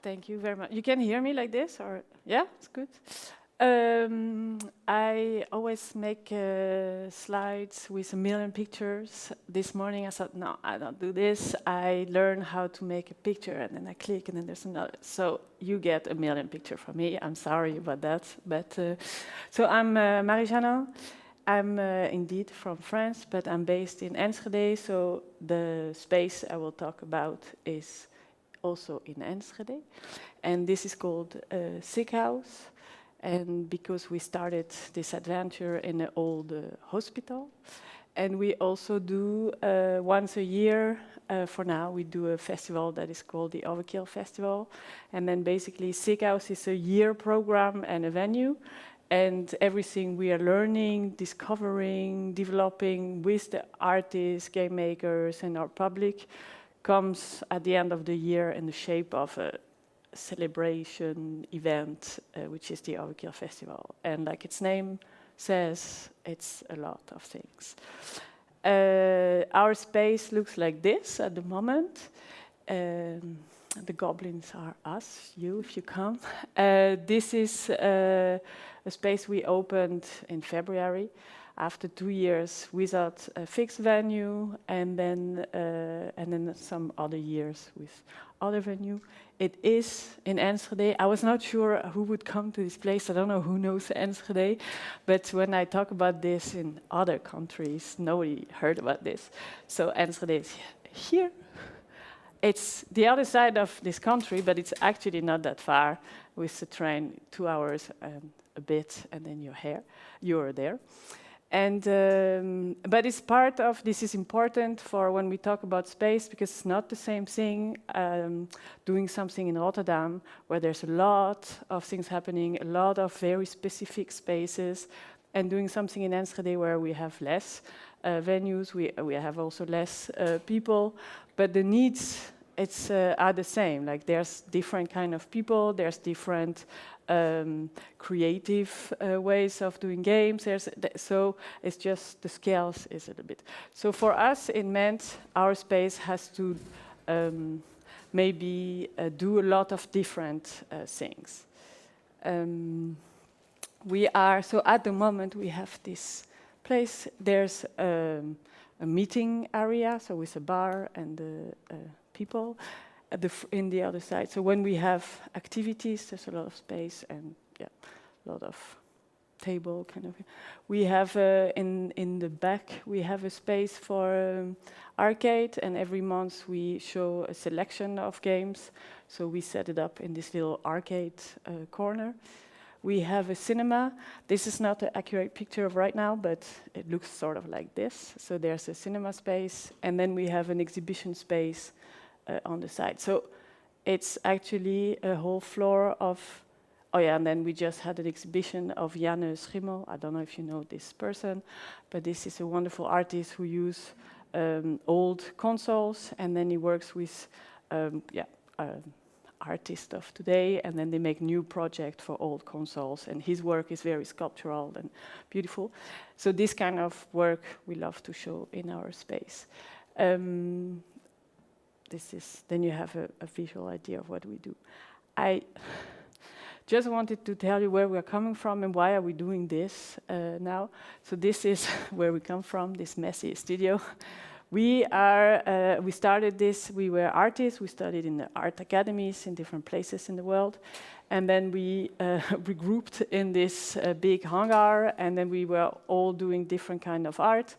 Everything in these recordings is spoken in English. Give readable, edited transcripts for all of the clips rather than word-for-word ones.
Thank you very much. You can hear me like this, or yeah, it's good. I always make slides with a million pictures. This morning I thought, no, I don't do this. I learn how to make a picture, and then I click, and then there's another. So you get a million picture from me. I'm sorry about that, but so I'm Marie-Janin. I'm indeed from France, but I'm based in Enschede. So the space I will talk about is also in Enschede, and this is called Sickhouse. And because we started this adventure in an old hospital, and we also do once a year, for now, we do a festival that is called the Overkil Festival. And then basically Sickhouse is a year program and a venue. And everything we are learning, discovering, developing with the artists, game makers, and our public comes at the end of the year in the shape of a celebration event, which is the Overkil Festival. And like its name says, it's a lot of things. Our space looks like this at the moment. The goblins are us, you, if you come. This is a space we opened in February after 2 years without a fixed venue, and then some other years with other venue. It is in Enschede. I was not sure who would come to this place. I don't know who knows Enschede, but when I talk about this in other countries, nobody heard about this. So Enschede is here. It's the other side of this country, but it's actually not that far with the train, 2 hours and a bit, and then you're there. And but it's part of, this is important for when we talk about space, because it's not the same thing doing something in Rotterdam where there's a lot of things happening, a lot of very specific spaces, and doing something in Enschede where we have less venues, we have also less people, but the needs are the same. Like there's different kind of people, there's different creative ways of doing games. So it's just the scales is a little bit. So for us, it meant our space has to maybe do a lot of different things. So at the moment we have this place. There's a meeting area, so with a bar and people in the other side. So when we have activities, there's a lot of space and a lot of table kind of. We have in the back we have a space for arcade, and every month we show a selection of games. So we set it up in this little arcade corner. We have a cinema. This is not an accurate picture of right now, but it looks sort of like this. So there's a cinema space, and then we have an exhibition space on the side. So it's actually a whole floor of, and then we just had an exhibition of Janin. I don't know if you know this person, but this is a wonderful artist who uses old consoles, and then he works with artists of today, and then they make new projects for old consoles, and his work is very sculptural and beautiful. So this kind of work we love to show in our space. Then you have a visual idea of what we do. I just wanted to tell you where we're coming from and why are we doing this now. So this is where we come from, this messy studio. We started this, we were artists, we studied in the art academies in different places in the world, and then we regrouped in this big hangar, and then we were all doing different kind of art,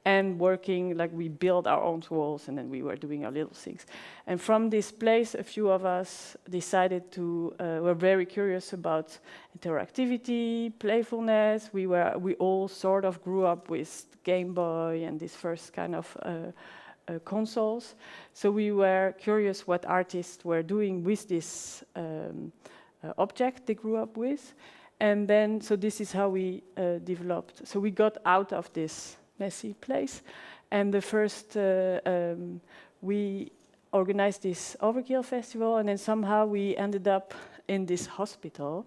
and working, like we built our own walls, and then we were doing our little things. And from this place, a few of us decided were very curious about interactivity, playfulness. We all sort of grew up with Game Boy and this first kind of consoles. So we were curious what artists were doing with this object they grew up with. And then, so this is how we developed. So we got out of this messy place, and the first we organized this Overkil festival, and then somehow we ended up in this hospital,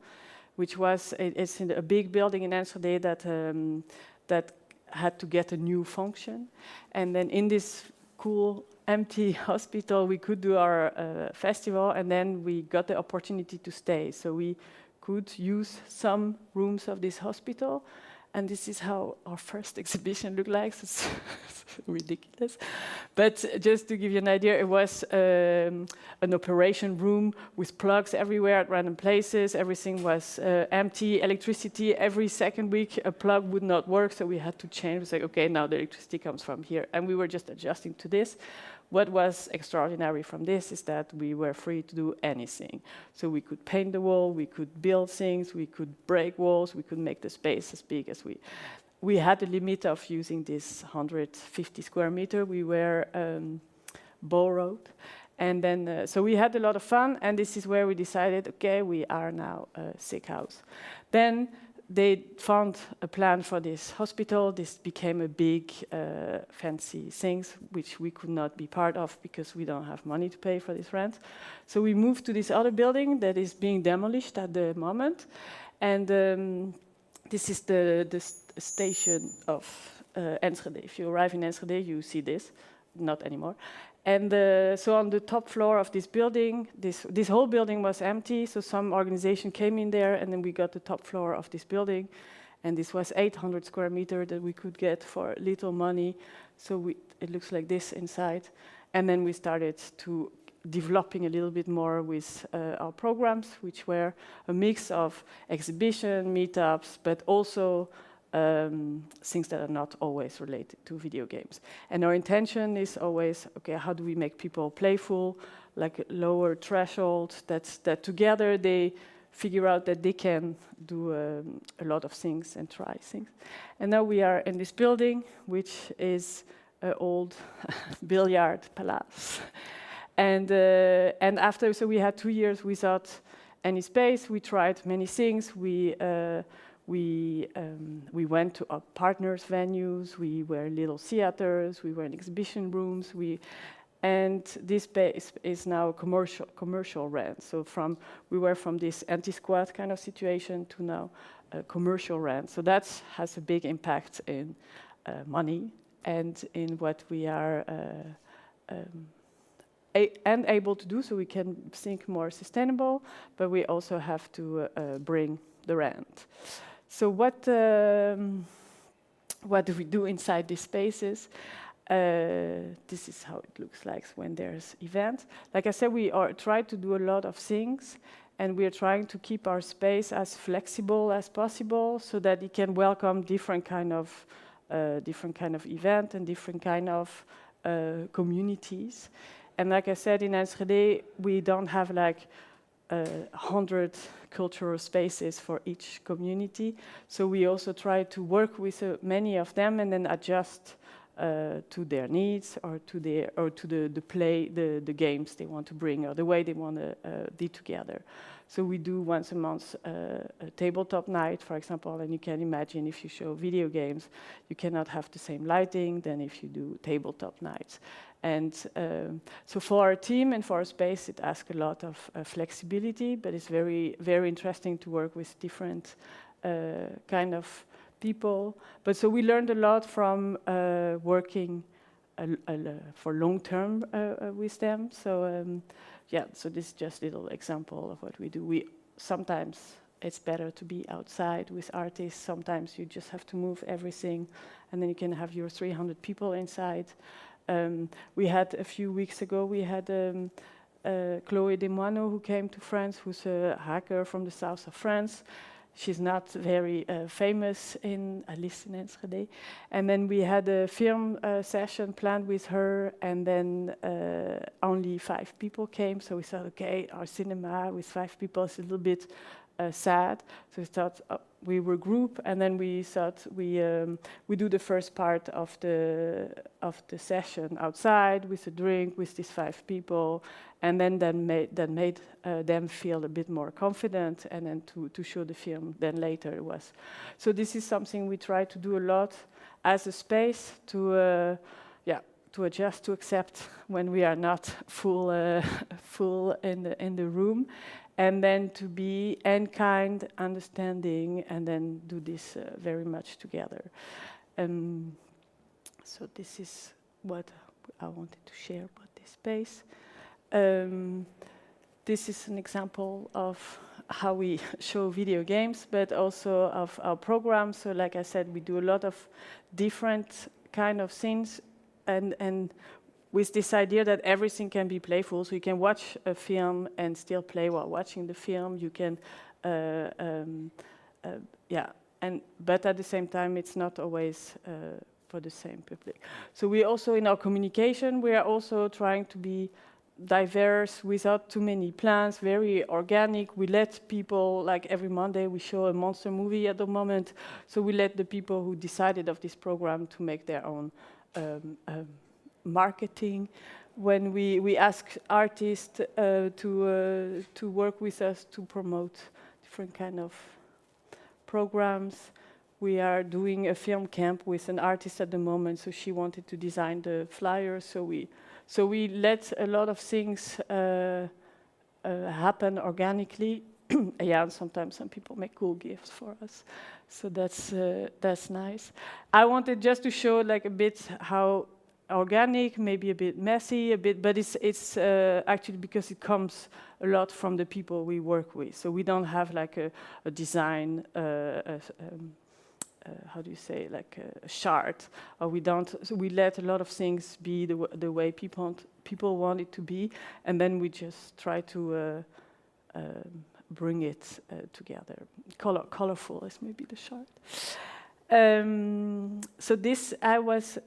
which it's in a big building in Enschede that had to get a new function, and then in this cool empty hospital, we could do our festival, and then we got the opportunity to stay. So we could use some rooms of this hospital, and this is how our first exhibition looked like. So it's ridiculous. But just to give you an idea, it was an operation room with plugs everywhere at random places. Everything was empty. Electricity, every second week, a plug would not work, so we had to change. We said, okay, now the electricity comes from here. And we were just adjusting to this. What was extraordinary from this is that we were free to do anything. So we could paint the wall, we could build things, we could break walls, we could make the space as big as we had a limit of using this 150 square meter. We were borrowed. And then, so we had a lot of fun, and this is where we decided, okay, we are now a Sickhouse. Then they found a plan for this hospital. This became a big, fancy things, which we could not be part of because we don't have money to pay for this rent. So we moved to this other building that is being demolished at the moment. And this is the station of Enschede. If you arrive in Enschede, you see this. Not anymore. And so on the top floor of this building, this whole building was empty, so some organization came in there, and then we got the top floor of this building, and this was 800 square meter that we could get for little money, so it looks like this inside. And then we started to developing a little bit more with our programs, which were a mix of exhibition, meetups, but also things that are not always related to video games. And our intention is always, okay, how do we make people playful, like a lower threshold, that together they figure out that they can do a lot of things and try things. And now we are in this building, which is an old billiard palace. And after, so we had 2 years without any space. We tried many things. We went to our partners' venues, we were little theaters, we were in exhibition rooms, and this space is now commercial rent. So we were from this anti-squat kind of situation to now commercial rent. So that has a big impact in money and in what we are able to do, so we can think more sustainable, but we also have to bring the rent. So what do we do inside these spaces? This is how it looks like when there's events. Like I said, we try to do a lot of things, and we are trying to keep our space as flexible as possible so that it can welcome different kind of event and different kind of communities. And like I said, in Enschede, we don't have like 100 cultural spaces for each community. So we also try to work with many of them and then adjust to their needs or to the games they want to bring or the way they want to be together. So we do once a month a tabletop night, for example, and you can imagine if you show video games, you cannot have the same lighting than if you do tabletop nights. And so for our team and for our space, it asks a lot of flexibility, but it's very, very interesting to work with different kind of people. But so we learned a lot from working for long term with them. So yeah, so this is just a little example of what we do. Sometimes it's better to be outside with artists. Sometimes you just have to move everything, and then you can have your 300 people inside. We had a few weeks ago, we had Chloé Desmoineaux who came to France, who's a hacker from the south of France. She's not very famous at least in Enschede. And then we had a film session planned with her, and then only 5 people came. So we thought, okay, our cinema with 5 people is a little bit sad. So we thought we were group, and then we thought we do the first part of the session outside with a drink with these 5 people, and then made them feel a bit more confident, and then to show the film. Then later it was. So this is something we try to do a lot as a space to adjust, to accept when we are not full in the room. And then to be kind, understanding, and then do this very much together. So this is what I wanted to share about this space. This is an example of how we show video games, but also of our programs. So like I said, we do a lot of different kind of things, and with this idea that everything can be playful. So you can watch a film and still play while watching the film. You can, but at the same time, it's not always for the same public. So we also, in our communication, we are also trying to be diverse without too many plans, very organic. We let people, like every Monday we show a monster movie at the moment, so we let the people who decided of this program to make their own marketing. When we ask artists to work with us to promote different kind of programs. We are doing a film camp with an artist at the moment, so she wanted to design the flyers, so we let a lot of things happen organically. Yeah, and sometimes some people make cool gifts for us, so that's nice. I wanted just to show like a bit how organic, maybe a bit messy, but it's actually because it comes a lot from the people we work with. So we don't have like a design. How do you say, like a chart, or we don't. So we let a lot of things be the way people want it to be, and then we just try to bring it together. Colorful is maybe the chart. So this I was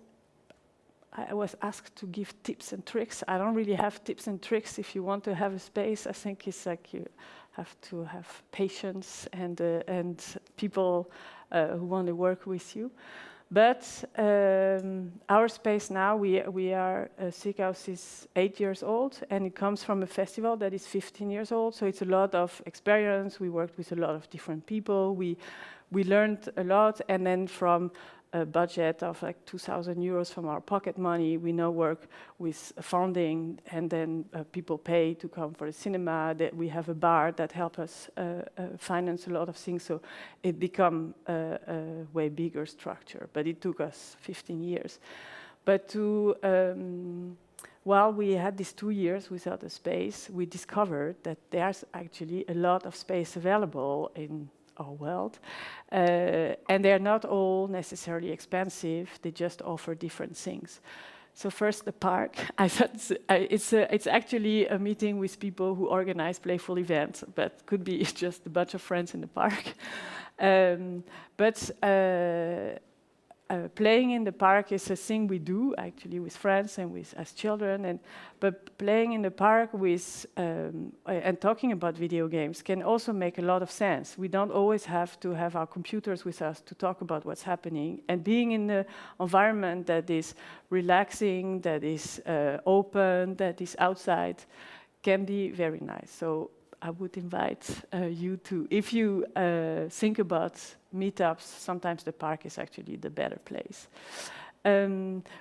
asked to give tips and tricks. I don't really have tips and tricks. If you want to have a space, I think it's like you have to have patience and people who want to work with you. But our space now, we are, Sickhouse is 8 years old, and it comes from a festival that is 15 years old, so it's a lot of experience. We worked with a lot of different people. We learned a lot, and then from a budget of like 2,000 euros from our pocket money, we now work with funding, and then people pay to come for the cinema. That we have a bar that help us finance a lot of things, so it become a way bigger structure. But it took us 15 years. But while we had these 2 years without a space, we discovered that there's actually a lot of space available in our world, and they're not all necessarily expensive. They just offer different things. So first, the park. I thought it's actually a meeting with people who organize playful events, but could be just a bunch of friends in the park. Playing in the park is a thing we do actually with friends and with as children. But playing in the park with and talking about video games can also make a lot of sense. We don't always have to have our computers with us to talk about what's happening. And being in the environment that is relaxing, that is open, that is outside, can be very nice. So I would invite you to, if you think about meetups, sometimes the park is actually the better place.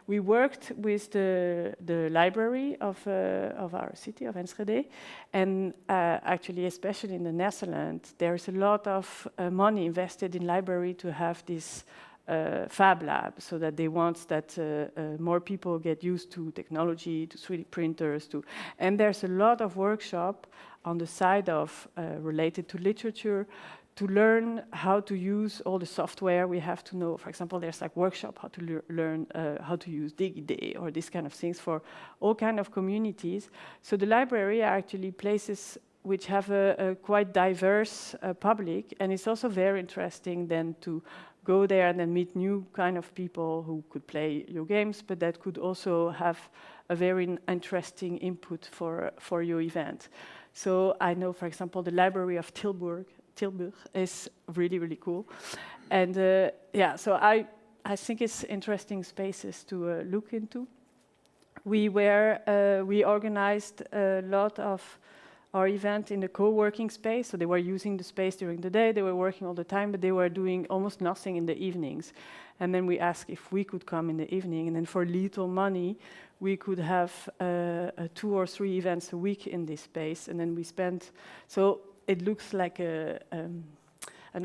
We worked with the library of our city, of Enschede, and actually, especially in the Netherlands, there's a lot of money invested in library to have this Fab Lab, so that they want that more people get used to technology, to 3D printers, and there's a lot of workshop on the side of related to literature, to learn how to use all the software we have to know. For example, there's like workshop how to learn how to use DigiD or this kind of things for all kind of communities. So the library are actually places which have a quite diverse public, and it's also very interesting then to go there and then meet new kind of people who could play your games, but that could also have a very interesting input for your event. So I know, for example, the library of Tilburg is really, really cool. And yeah, so I think it's interesting spaces to look into. We organized a lot of our event in the co-working space. So they were using the space during the day, they were working all the time, but they were doing almost nothing in the evenings. And then we asked if we could come in the evening, and then for little money, we could have 2 or 3 events a week in this space. And then we spent, so it looks like an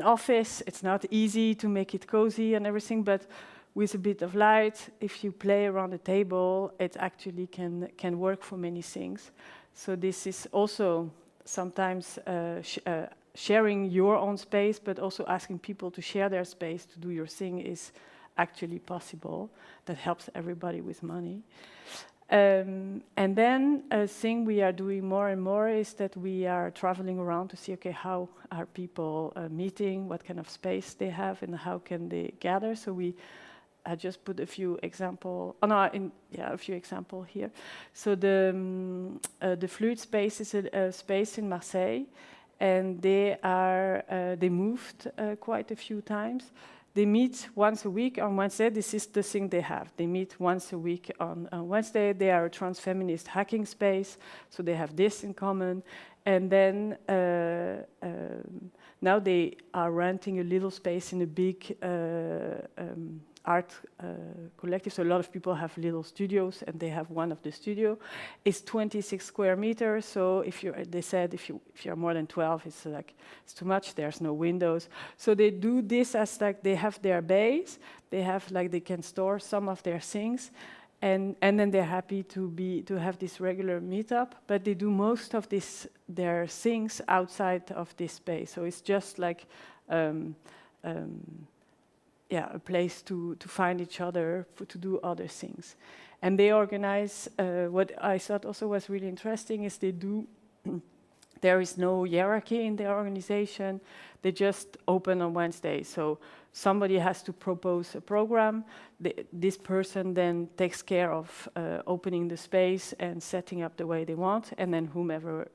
office. It's not easy to make it cozy and everything, but with a bit of light, if you play around the table, it actually can work for many things. So this is also sometimes sharing your own space, but also asking people to share their space to do your thing is actually possible. That helps everybody with money. And then a thing we are doing more and more is that we are traveling around to see, okay, how are people meeting, what kind of space they have, and how can they gather. So I just put a few example. A few example here. So the Fluid Space is a space in Marseille, and they moved quite a few times. They meet once a week on Wednesday. This is the thing they have. They meet once a week on Wednesday. They are a trans-feminist hacking space, so they have this in common. And then now they are renting a little space in a big art collective. So a lot of people have little studios, and they have one of the studio. It's 26 square meters. So they said if you're more than 12, it's too much. There's no windows. So they do this as like they have their base. They can store some of their things, and then they're happy to have this regular meetup. But they do most of their things outside of this space. So it's just like a place to find each other, to do other things. And they organize, what I thought also was really interesting is there is no hierarchy in their organization. They just open on Wednesday. So somebody has to propose a program. This person then takes care of opening the space and setting up the way they want, and then whomever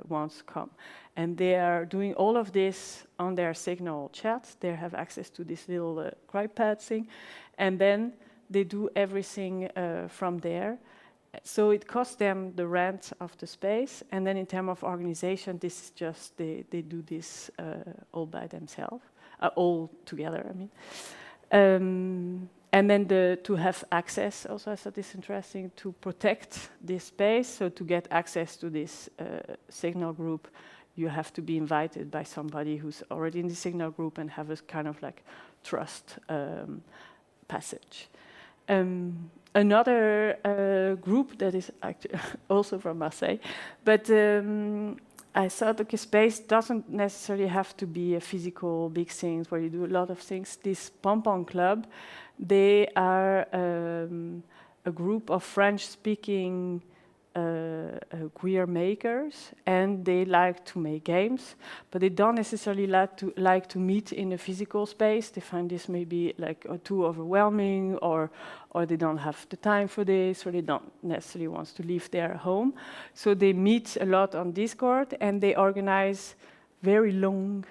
wants come. And they are doing all of this on their Signal chat. They have access to this little iPad thing, and then they do everything from there. So it costs them the rent of the space, and then in terms of organization, this is just they do this all by themselves, all together. I mean, and then to have access. Also, I thought this interesting to protect this space. So to get access to this Signal group, you have to be invited by somebody who's already in the Signal group and have a kind of like trust passage. Another group that is actually also from Marseille, but I thought, okay, space doesn't necessarily have to be a physical big thing where you do a lot of things. This Pompon Club, they are a group of French-speaking queer makers, and they like to make games, but they don't necessarily like to meet in a physical space. They find this maybe like too overwhelming, or they don't have the time for this, or they don't necessarily want to leave their home. So they meet a lot on Discord, and they organize very long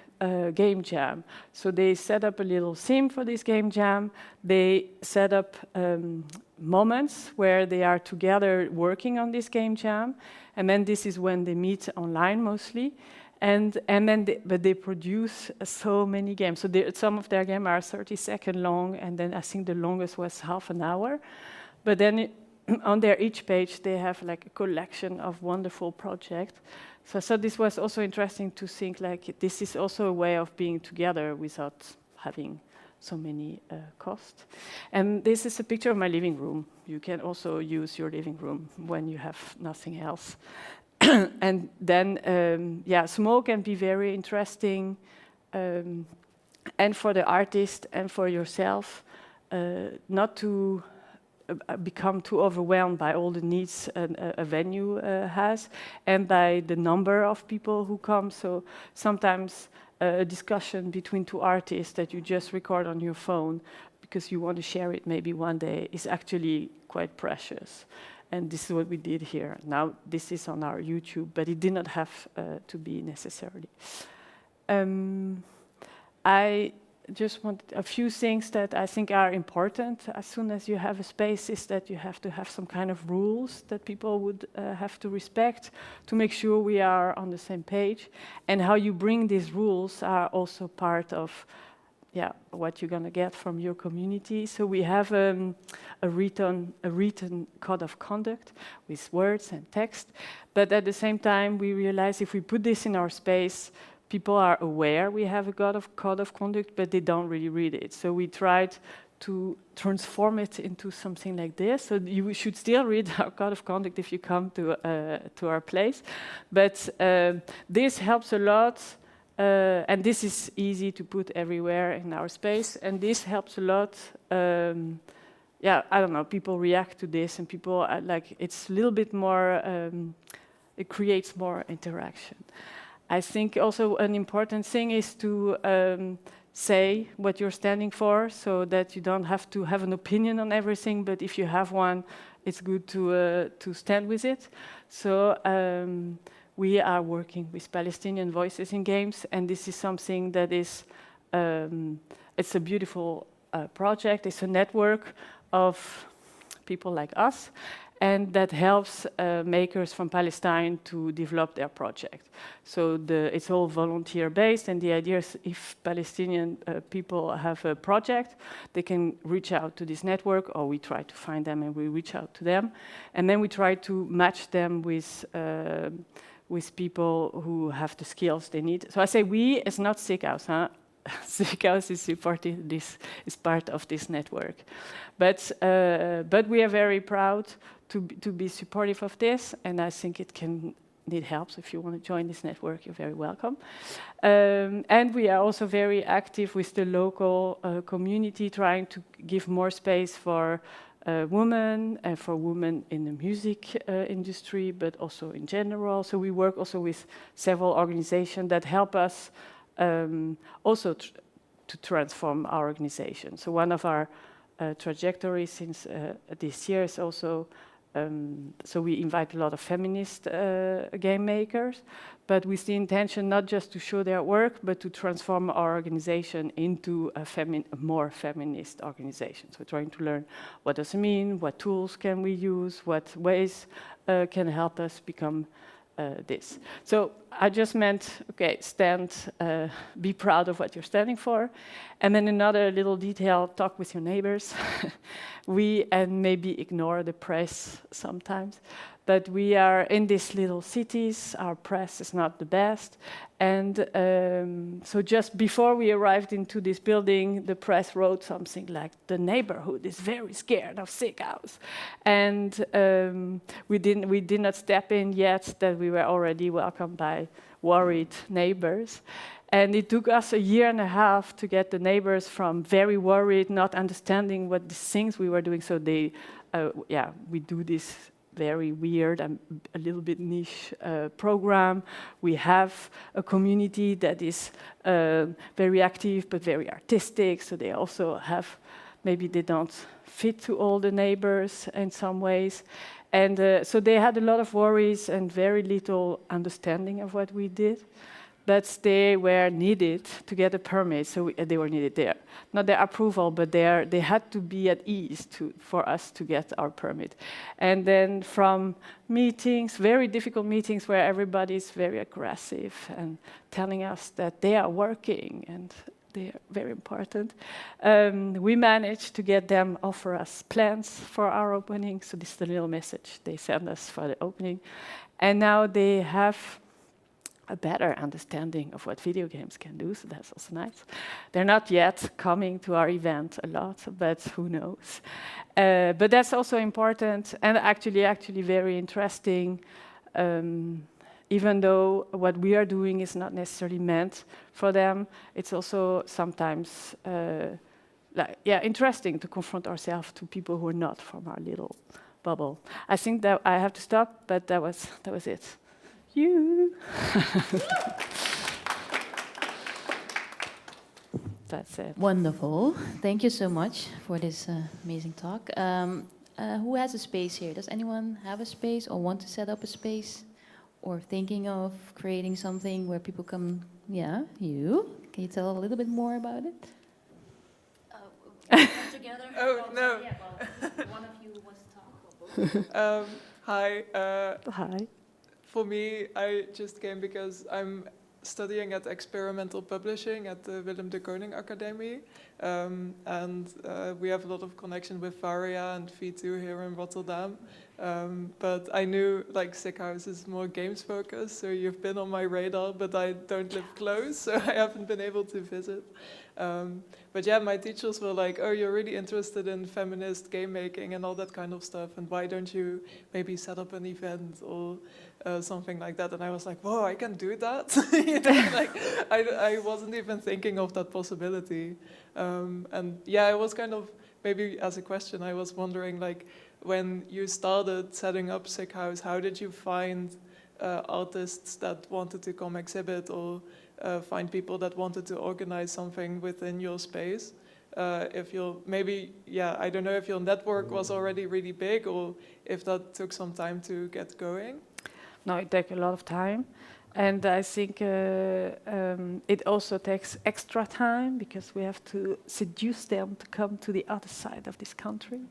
game jam. So they set up a little theme for this game jam. They set up moments where they are together working on this game jam, and then this is when they meet online mostly, and then they produce so many games. So some of their games are 30-second long, and then I think the longest was half an hour. But then on their each page they have like a collection of wonderful projects. So this was also interesting to think like this is also a way of being together without having so many costs. And this is a picture of my living room. You can also use your living room when you have nothing else. And then, small can be very interesting, and for the artist and for yourself, not to become too overwhelmed by all the needs a venue has, and by the number of people who come. So sometimes a discussion between two artists that you just record on your phone because you want to share it maybe one day is actually quite precious. And this is what we did here. Now this is on our YouTube, but it did not have to be necessarily. I just want a few things that I think are important as soon as you have a space is that you have to have some kind of rules that people would have to respect to make sure we are on the same page. And how you bring these rules are also part of what you're going to get from your community. So we have a written code of conduct with words and text. But at the same time, we realize if we put this in our space, people are aware we have a code of conduct, but they don't really read it. So we tried to transform it into something like this. So you should still read our code of conduct if you come to our place. But this helps a lot, and this is easy to put everywhere in our space, and this helps a lot. Yeah, I don't know, people react to this, and people like, it's a little bit more, it creates more interaction. I think also an important thing is to say what you're standing for, so that you don't have to have an opinion on everything, but if you have one, it's good to stand with it. So we are working with Palestinian voices in games, and this is something that is, it's a beautiful project. It's a network of people like us, and that helps makers from Palestine to develop their project. So it's all volunteer-based, and the idea is if Palestinian people have a project, they can reach out to this network, or we try to find them and we reach out to them. And then we try to match them with people who have the skills they need. So I say we, it's not Sickhouse, huh? Sickhouse is supporting this, is part of this network. But we are very proud to be supportive of this, and I think it can need help. So if you want to join this network, you're very welcome. And we are also very active with the local community, trying to give more space for women and for women in the music industry, but also in general. So we work also with several organizations that help us also to transform our organization. So one of our trajectories since this year is also, so we invite a lot of feminist game makers, but with the intention not just to show their work, but to transform our organization into a more feminist organization. So we're trying to learn what does it mean, what tools can we use, what ways can help us become this. So I just meant, okay, stand, be proud of what you're standing for. And then another little detail, talk with your neighbors. And maybe ignore the press sometimes. But we are in these little cities, our press is not the best. And so just before we arrived into this building, the press wrote something like, the neighborhood is very scared of Sickhouse. And we did not step in yet, that we were already welcomed by worried neighbors. And it took us 1.5 years to get the neighbors from very worried, not understanding what the things we were doing. So they, we do this very weird and a little bit niche program. We have a community that is very active but very artistic, so they also have, maybe they don't fit to all the neighbors in some ways. And so they had a lot of worries and very little understanding of what we did. But they were needed to get a permit, so they were needed there. Not their approval, but they had to be at ease for us to get our permit. And then from meetings, very difficult meetings where everybody's very aggressive and telling us that they are working and they are very important, we managed to get them offer us plans for our opening. So this is the little message they send us for the opening. And now they have a better understanding of what video games can do, so that's also nice. They're not yet coming to our event a lot, but who knows. But that's also important and actually very interesting, even though what we are doing is not necessarily meant for them, it's also sometimes interesting to confront ourselves to people who are not from our little bubble. I think that I have to stop, but that was it. You. That's it. Wonderful. Thank you so much for this amazing talk. Who has a space here? Does anyone have a space or want to set up a space? Or thinking of creating something where people come? Yeah, you. Can you tell a little bit more about it? Together? Oh, no. Yeah, well, one of you wants to talk. Or both. Hi. Hi. For me, I just came because I'm studying at experimental publishing at the Willem de Koning Academy. And we have a lot of connection with Varia and V2 here in Rotterdam. But I knew like Sickhouse is more games focused, so you've been on my radar, but I don't live close, so I haven't been able to visit. But yeah, my teachers were like, oh, you're really interested in feminist game making and all that kind of stuff, and why don't you maybe set up an event or something like that? And I was like, whoa, I can do that? You know, like, I wasn't even thinking of that possibility. And yeah, I was kind of, maybe as a question, I was wondering, like, when you started setting up Sickhouse, how did you find artists that wanted to come exhibit, or find people that wanted to organize something within your space? If you're maybe, yeah, I don't know if your network was already really big, or if that took some time to get going. No, it takes a lot of time. And I think it also takes extra time because we have to seduce them to come to the other side of this country.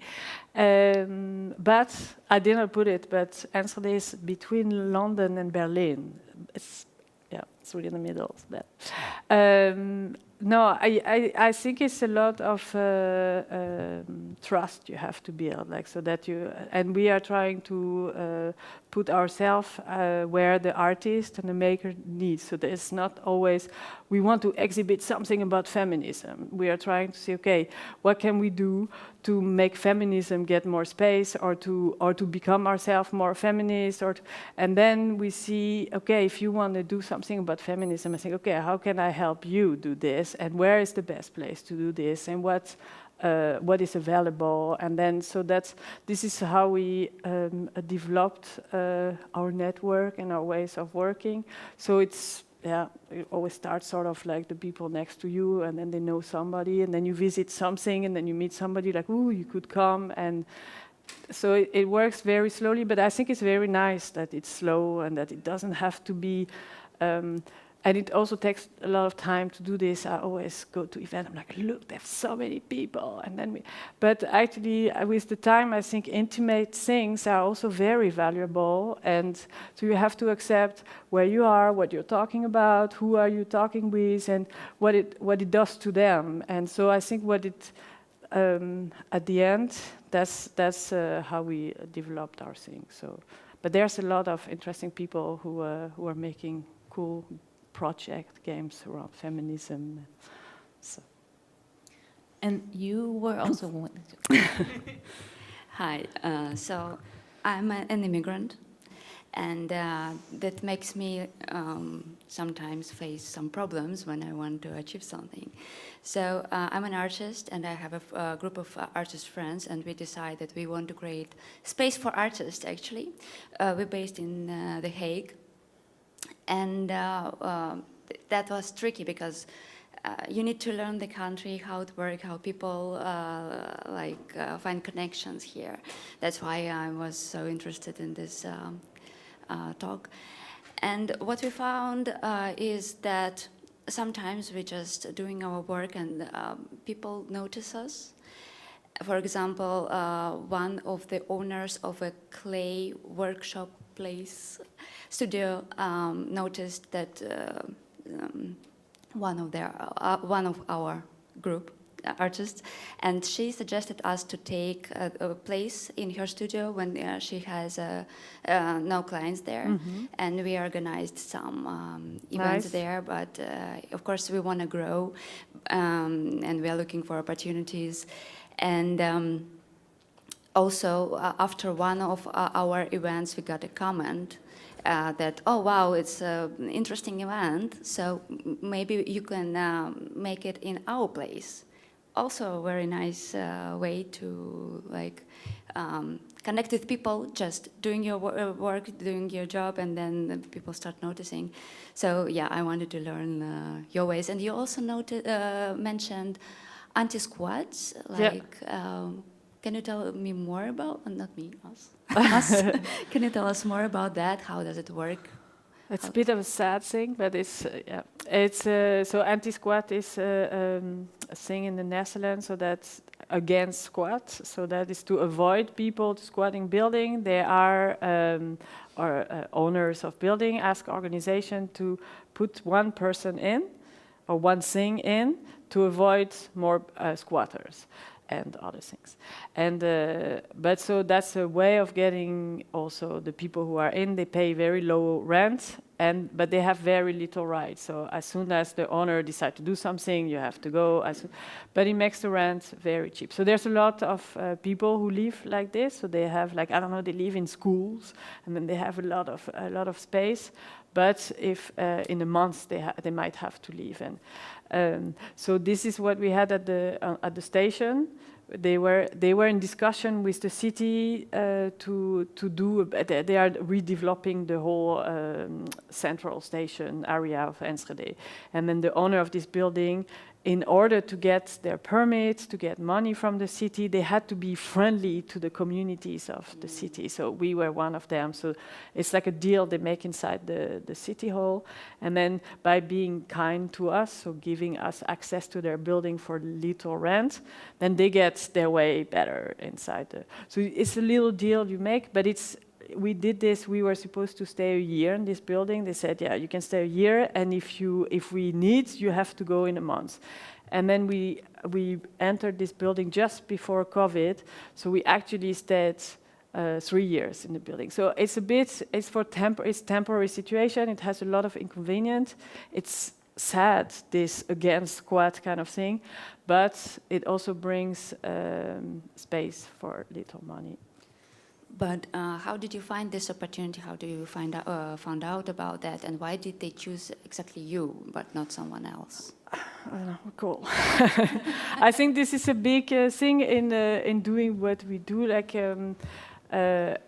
But I didn't put it, but Enschede is between London and Berlin. It's really in the middle. No, I think it's a lot of trust you have to build, like, so that you, and we are trying to put ourselves where the artist and the maker needs. So there's not always, we want to exhibit something about feminism. We are trying to say, okay, what can we do to make feminism get more space, or to become ourselves more feminist, and then we see, okay, if you want to do something about feminism, I think, okay, how can I help you do this, and where is the best place to do this, and what is available, and then this is how we developed our network and our ways of working. So it's, yeah, it always starts sort of like the people next to you, and then they know somebody, and then you visit something, and then you meet somebody like, ooh, you could come, and so it works very slowly. But I think it's very nice that it's slow and that it doesn't have to be. And it also takes a lot of time to do this. I always go to events, I'm like, look, there's so many people. And then but actually, with the time, I think intimate things are also very valuable. And so you have to accept where you are, what you're talking about, who are you talking with, and what it does to them. And so I think at the end, that's how we developed our thing. So, but there's a lot of interesting people who are making cool project games around feminism. So. And you were also wanting to. Hi, so I'm an immigrant, and that makes me sometimes face some problems when I want to achieve something. So I'm an artist, and I have a group of artist friends, and we decided that we want to create space for artists, actually. We're based in The Hague. And that was tricky because you need to learn the country, how it works, how people find connections here. That's why I was so interested in this talk. And what we found is that sometimes we're just doing our work and people notice us. For example, one of the owners of a clay workshop place studio noticed that one of our group artists, and she suggested us to take a place in her studio when she has no clients there. Mm-hmm. And we organized some events there, but of course we want to grow, and we are looking for opportunities. And also, after one of our events, we got a comment that, oh, wow, it's an interesting event, so maybe you can make it in our place. Also a very nice way to connect with people, just doing your work, doing your job, and then people start noticing. So yeah, I wanted to learn your ways. And you also mentioned anti-squats, can you tell me more about, not me, us. Can you tell us more about that? How does it work? It's a bit of a sad thing, but it's so anti-squat is a thing in the Netherlands, so that's against squats. So that is to avoid people squatting building. They are owners of building ask organization to put one person in or one thing in to avoid more squatters. and other things. And but so that's a way of getting also the people who are in, they pay very low rent, but they have very little rights. So as soon as the owner decides to do something, you have to go. But it makes the rent very cheap. So there's a lot of people who live like this. So they have, like, I don't know, they live in schools, and then they have a lot of space. But if in a month they might have to leave, and so this is what we had at the station. They were in discussion with the city to do. They are redeveloping the whole central station area of Enschede, and then the owner of this building, in order to get their permits, to get money from the city, they had to be friendly to the communities of the city. So we were one of them. So it's like a deal they make inside the city hall. And then by being kind to us, so giving us access to their building for little rent, then they get their way better inside. So it's a little deal you make, but we did this. We were supposed to stay a year in this building. They said, yeah, you can stay a year, and if we need, you have to go in a month. And then we entered this building just before COVID, so we actually stayed 3 years in the building. So it's temporary situation. It has a lot of inconvenience. It's sad, this against squat kind of thing, but it also brings space for little money. But how did you find this opportunity? How do you found out about that? And why did they choose exactly you, but not someone else? Cool. I think this is a big thing in doing what we do. Like,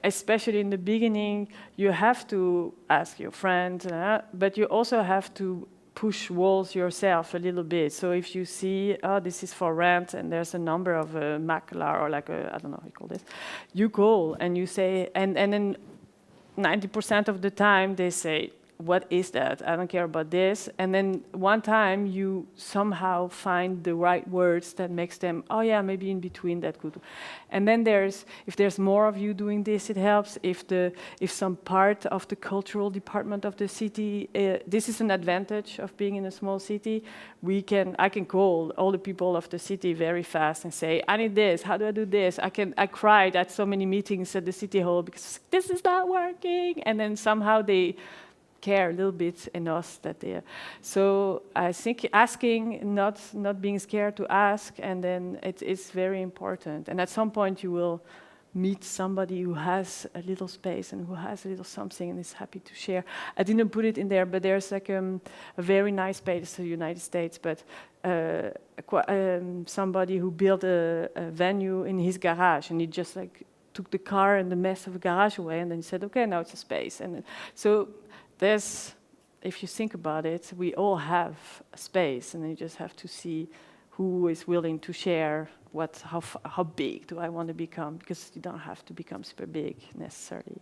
especially in the beginning, you have to ask your friend, but you also have to push walls yourself a little bit. So if you see, oh, this is for rent, and there's a number of makelaar, or like I don't know how you call this, you call and you say, and then 90% of the time they say, what is that? I don't care about this. And then one time you somehow find the right words that makes them, oh yeah, maybe in between that could. And then if there's more of you doing this, it helps. If some part of the cultural department of the city, this is an advantage of being in a small city. I can call all the people of the city very fast and say, I need this. How do I do this? I cried at so many meetings at the city hall because this is not working. And then somehow they care a little bit in us that they. So I think asking, not being scared to ask, and then it's very important. And at some point you will meet somebody who has a little space and who has a little something and is happy to share. I didn't put it in there, but there's like a very nice space in the United States, but somebody who built a venue in his garage, and he just like took the car and the mess of the garage away, and then he said, okay, now it's a space. And so if you think about it, we all have a space, and then you just have to see who is willing to share how big do I want to become, because you don't have to become super big necessarily.